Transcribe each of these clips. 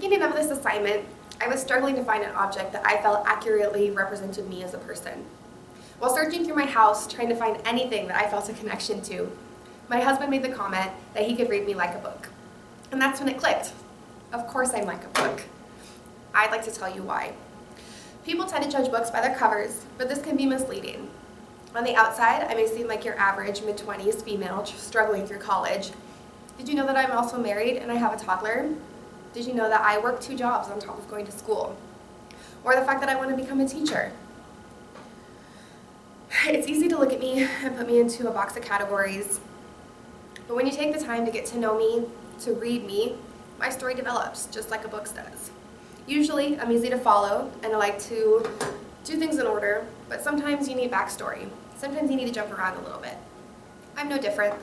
beginning of this assignment, I was struggling to find an object that I felt accurately represented me as a person. While searching through my house, trying to find anything that I felt a connection to, my husband made the comment that he could read me like a book. And that's when it clicked. Of course I'm like a book. I'd like to tell you why. People tend to judge books by their covers, but this can be misleading. On the outside, I may seem like your average mid-20s female struggling through college. Did you know that I'm also married and I have a toddler? Did you know that I work 2 jobs on top of going to school? Or the fact that I want to become a teacher? It's easy to look at me and put me into a box of categories, but when you take the time to get to know me, to read me, my story develops just like a book does. Usually, I'm easy to follow and I like to do things in order, but sometimes you need backstory. Sometimes you need to jump around a little bit. I'm no different.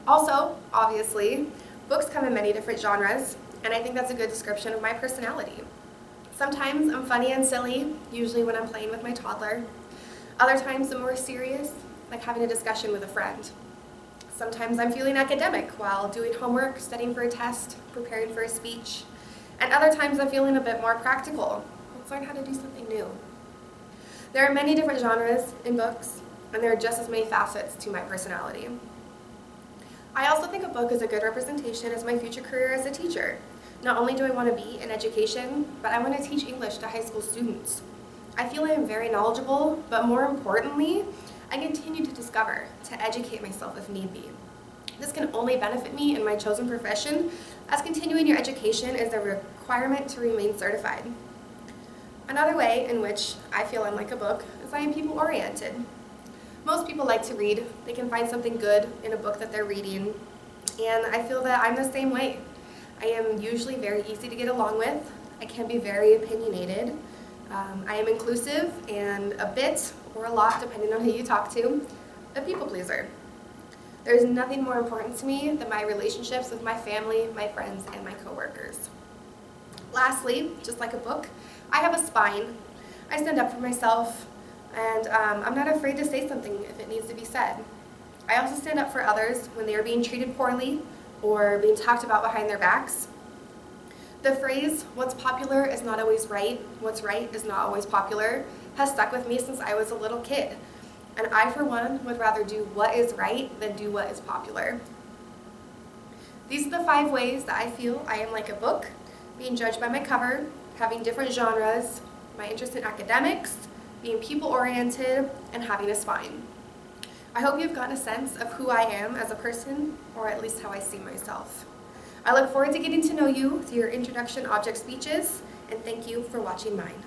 Also, obviously, books come in many different genres, and I think that's a good description of my personality. Sometimes I'm funny and silly, usually when I'm playing with my toddler. Other times I'm more serious, like having a discussion with a friend. Sometimes I'm feeling academic while doing homework, studying for a test, preparing for a speech. And other times I'm feeling a bit more practical. Let's learn how to do something new. There are many different genres in books, and there are just as many facets to my personality. I also think a book is a good representation as my future career as a teacher. Not only do I want to be in education, but I want to teach English to high school students. I feel I am very knowledgeable, but more importantly, I continue to discover, to educate myself if need be. This can only benefit me in my chosen profession, as continuing your education is a requirement to remain certified. Another way in which I feel I'm like a book is I am people-oriented. Most people like to read. They can find something good in a book that they're reading, and I feel that I'm the same way. I am usually very easy to get along with. I can be very opinionated. I am inclusive and a bit, or a lot, depending on who you talk to, a people pleaser. There's nothing more important to me than my relationships with my family, my friends, and my coworkers. Lastly, just like a book, I have a spine. I stand up for myself, and I'm not afraid to say something if it needs to be said. I also stand up for others when they are being treated poorly or being talked about behind their backs. The phrase, "what's popular is not always right, what's right is not always popular," has stuck with me since I was a little kid. And I, for one, would rather do what is right than do what is popular. These are the 5 ways that I feel I am like a book: being judged by my cover, having different genres, my interest in academics, being people-oriented, and having a spine. I hope you've gotten a sense of who I am as a person, or at least how I see myself. I look forward to getting to know you through your introduction object speeches, and thank you for watching mine.